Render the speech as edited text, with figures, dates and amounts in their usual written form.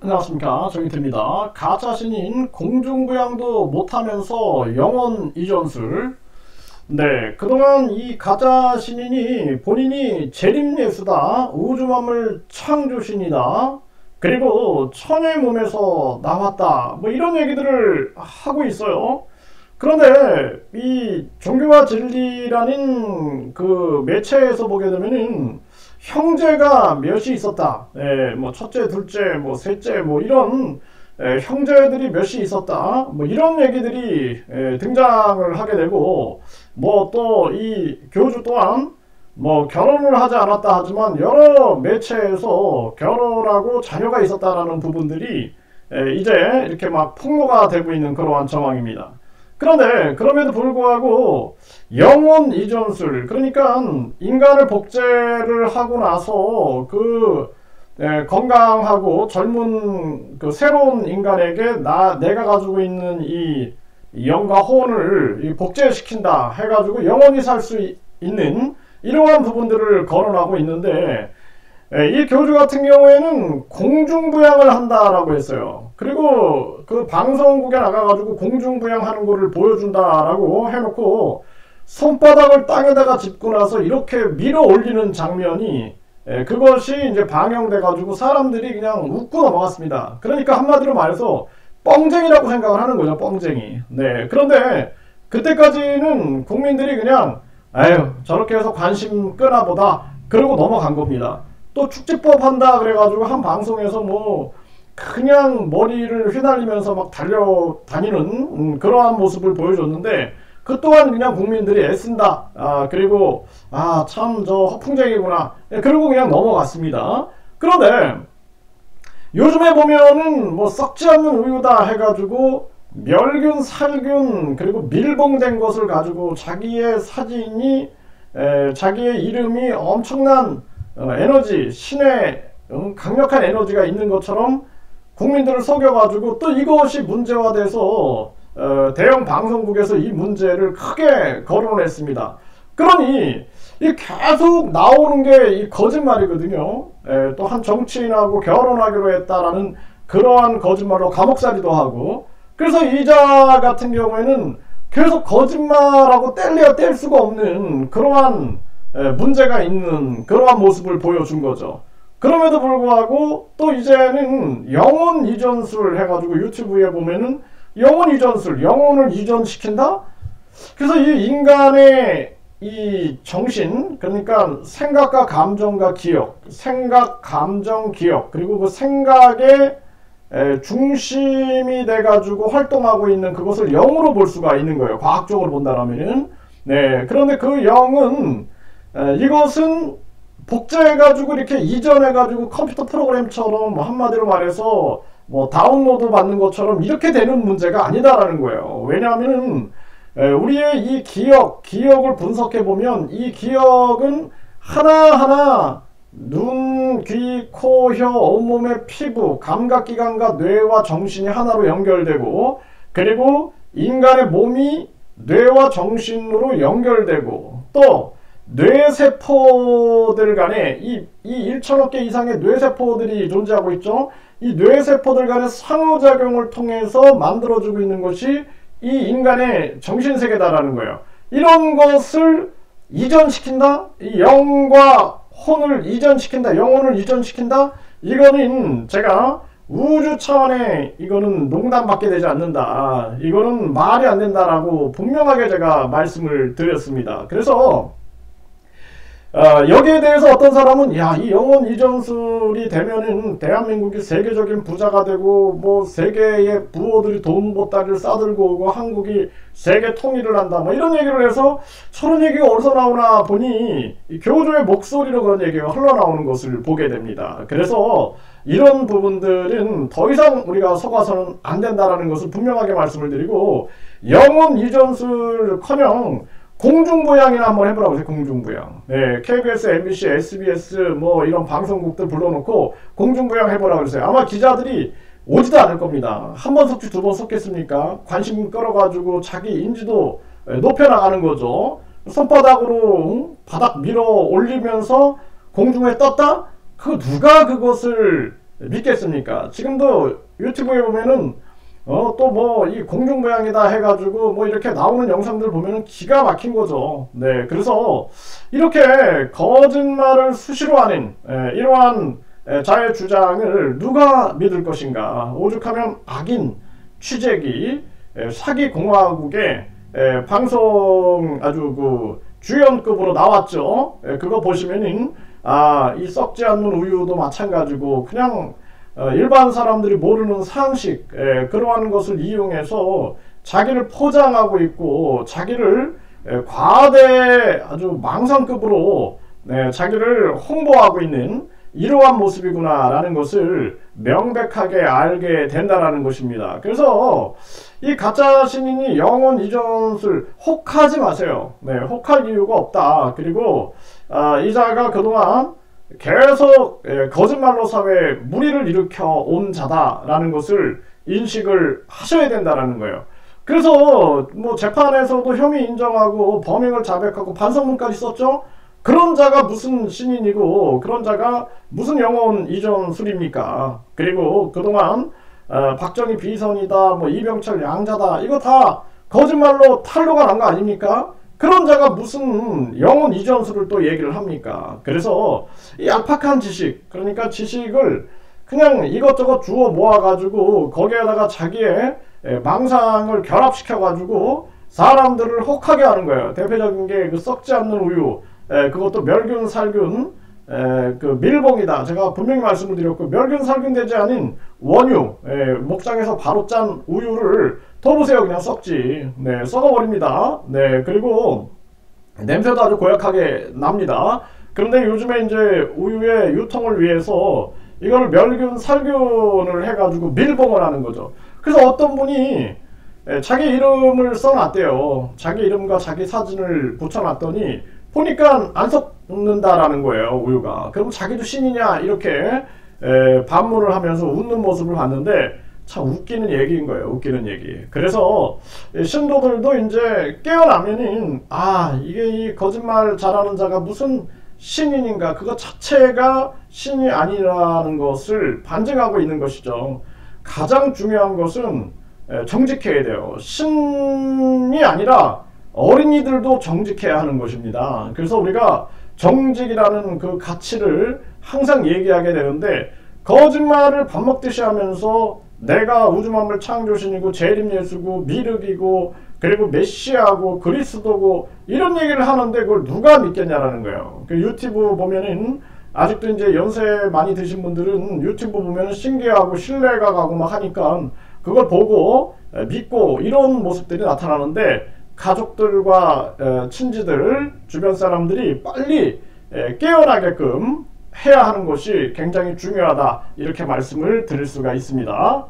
안녕하십니까, 정의태입니다. 가짜 신인 공중부양도 못하면서 영혼 이전술. 네, 그동안 이 가짜 신인이 본인이 재림예수다, 우주만물 창조신이다, 그리고 천의 몸에서 나왔다, 뭐 이런 얘기들을 하고 있어요. 그런데 이 종교와 진리라는 그 매체에서 보게 되면은 형제가 몇이 있었다. 뭐 첫째, 둘째, 뭐 셋째, 뭐 이런 형제들이 몇이 있었다. 뭐 이런 얘기들이 등장을 하게 되고, 뭐 또 이 교주 또한 뭐 결혼을 하지 않았다 하지만 여러 매체에서 결혼하고 자녀가 있었다라는 부분들이 이제 이렇게 막 폭로가 되고 있는 그러한 정황입니다. 그런데 그럼에도 불구하고 영혼 이전술, 그러니까 인간을 복제를 하고 나서 건강하고 젊은 그 새로운 인간에게 내가 가지고 있는 이 영과 혼을 복제시킨다 해가지고 영원히 살 수 있는 이러한 부분들을 거론하고 있는데, 이 교주 같은 경우에는 공중부양을 한다라고 했어요. 그리고 그 방송국에 나가가지고 공중부양하는 거를 보여준다라고 해놓고 손바닥을 땅에다가 짚고 나서 이렇게 밀어 올리는 장면이, 그것이 이제 방영돼가지고 사람들이 그냥 웃고 넘어갔습니다. 그러니까 한마디로 말해서 뻥쟁이라고 생각을 하는 거죠, 뻥쟁이. 네, 그런데 그때까지는 국민들이 그냥 아유 저렇게 해서 관심 끄나 보다 그러고 넘어간 겁니다. 또 축지법 한다 그래가지고 한 방송에서 뭐 그냥 머리를 휘날리면서 막 달려다니는 그러한 모습을 보여줬는데, 그 또한 그냥 국민들이 애쓴다, 그리고 참 저 허풍쟁이구나, 그리고 그냥 넘어갔습니다. 그런데 요즘에 보면은 뭐 썩지 않는 우유다 해가지고 멸균, 살균, 그리고 밀봉된 것을 가지고 자기의 사진이, 자기의 이름이 엄청난 에너지, 신의 강력한 에너지가 있는 것처럼 국민들을 속여가지고 또 이것이 문제화돼서 대형 방송국에서 이 문제를 크게 거론했습니다. 그러니 이 계속 나오는 게 이 거짓말이거든요. 또 한 정치인하고 결혼하기로 했다라는 그러한 거짓말로 감옥살이도 하고, 그래서 이자 같은 경우에는 계속 거짓말하고 뗄래야 뗄 수가 없는 그러한 문제가 있는 그러한 모습을 보여준 거죠. 그럼에도 불구하고 또 이제는 영혼 이전술 해가지고 유튜브에 보면은 영혼 이전술, 영혼을 이전시킨다? 그래서 이 인간의 이 정신, 그러니까 생각과 감정과 기억, 생각, 감정, 기억, 그리고 그 생각의 중심이 돼가지고 활동하고 있는 그것을 영으로 볼 수가 있는 거예요. 과학적으로 본다라면은. 네, 그런데 그 영은 이것은 복제해가지고 이렇게 이전해가지고 컴퓨터 프로그램처럼 뭐 한마디로 말해서 뭐 다운로드 받는 것처럼 이렇게 되는 문제가 아니다라는 거예요. 왜냐하면 우리의 이 기억을 분석해보면 이 기억은 하나하나 눈, 귀, 코, 혀, 온몸의 피부, 감각기관과 뇌와 정신이 하나로 연결되고, 그리고 인간의 몸이 뇌와 정신으로 연결되고, 또 뇌세포들 간에 이 1천억 개 이상의 뇌세포들이 존재하고 있죠. 이 뇌세포들 간의 상호작용을 통해서 만들어주고 있는 것이 이 인간의 정신세계다라는 거예요. 이런 것을 이전시킨다? 이 영과 혼을 이전시킨다, 영혼을 이전시킨다? 이거는 제가 우주 차원의 이거는 농담밖에 되지 않는다, 이거는 말이 안 된다라고 분명하게 제가 말씀을 드렸습니다. 그래서 여기에 대해서 어떤 사람은 이 영혼 이전술이 되면은 대한민국이 세계적인 부자가 되고 뭐 세계의 부호들이 돈 보따리를 싸들고 오고 한국이 세계 통일을 한다, 뭐 이런 얘기를 해서 저런 얘기가 어디서 나오나 보니 교주의 목소리로 그런 얘기가 흘러나오는 것을 보게 됩니다. 그래서 이런 부분들은 더 이상 우리가 속아서는 안 된다라는 것을 분명하게 말씀을 드리고, 영혼 이전술커녕 공중부양이나 한번 해보라고 하세요. 공중부양. 네, KBS, MBC, SBS 뭐 이런 방송국들 불러놓고 공중부양 해보라고 그러세요. 아마 기자들이 오지도 않을 겁니다. 한 번 속지 두 번 속겠습니까? 관심 끌어가지고 자기 인지도 높여나가는 거죠. 손바닥으로 바닥 밀어 올리면서 공중에 떴다? 누가 그것을 믿겠습니까? 지금도 유튜브에 보면은 또 뭐 이 공중부양이다 해가지고 뭐 이렇게 나오는 영상들 보면은 기가 막힌 거죠. 네, 그래서 이렇게 거짓말을 수시로 하는 이러한 자의 주장을 누가 믿을 것인가? 오죽하면 악인 취재기 사기 공화국의 방송 아주 그 주연급으로 나왔죠. 그거 보시면은 이 썩지 않는 우유도 마찬가지고 그냥 일반 사람들이 모르는 상식 그러한 것을 이용해서 자기를 포장하고 있고 자기를 과대 아주 망상급으로 자기를 홍보하고 있는 이러한 모습이구나 라는 것을 명백하게 알게 된다라는 것입니다. 그래서 이 가짜 신인이 영혼 이전술 혹하지 마세요. 혹할 이유가 없다. 그리고 이 자가 그동안 계속 거짓말로 사회에 무리를 일으켜 온 자다라는 것을 인식을 하셔야 된다라는 거예요. 그래서 뭐 재판에서도 혐의 인정하고 범행을 자백하고 반성문까지 썼죠. 그런 자가 무슨 신인이고 그런 자가 무슨 영혼 이전술입니까? 그리고 그동안 박정희 비선이다, 뭐 이병철 양자다, 이거 다 거짓말로 탄로가 난 거 아닙니까? 그런 자가 무슨 영혼 이전술을 또 얘기를 합니까? 그래서 이 얄팍한 지식, 그러니까 지식을 그냥 이것저것 주워 모아가지고 거기에다가 자기의 망상을 결합시켜가지고 사람들을 혹하게 하는 거예요. 대표적인 게 그 썩지 않는 우유, 그것도 멸균 살균 그 밀봉이다. 제가 분명히 말씀을 드렸고 멸균 살균되지 않은 원유, 목장에서 바로 짠 우유를 더 보세요. 그냥 썩지. 썩어버립니다. 그리고 냄새도 아주 고약하게 납니다. 그런데 요즘에 이제 우유의 유통을 위해서 이걸 멸균 살균을 해가지고 밀봉을 하는 거죠. 그래서 어떤 분이 자기 이름을 써놨대요. 자기 이름과 자기 사진을 붙여놨더니 보니까 안 썩는다라는 거예요, 우유가. 그럼 자기도 신이냐 이렇게 반문을 하면서 웃는 모습을 봤는데 참 웃기는 얘기인 거예요. 웃기는 얘기. 그래서 신도들도 이제 깨어나면은 이게 이 거짓말 잘하는 자가 무슨 신인인가, 그것 자체가 신이 아니라는 것을 반증하고 있는 것이죠. 가장 중요한 것은 정직해야 돼요. 신이 아니라 어린이들도 정직해야 하는 것입니다. 그래서 우리가 정직이라는 그 가치를 항상 얘기하게 되는데 거짓말을 밥 먹듯이 하면서 내가 우주만물 창조신이고 재림 예수고 미륵이고 그리고 메시아고 그리스도고 이런 얘기를 하는데 그걸 누가 믿겠냐라는 거예요. 그 유튜브 보면은 아직도 이제 연세 많이 드신 분들은 유튜브 보면은 신기하고 신뢰가 가고 막 하니까 그걸 보고 믿고 이런 모습들이 나타나는데 가족들과 친지들, 주변 사람들이 빨리 깨어나게끔 해야 하는 것이 굉장히 중요하다, 이렇게 말씀을 드릴 수가 있습니다.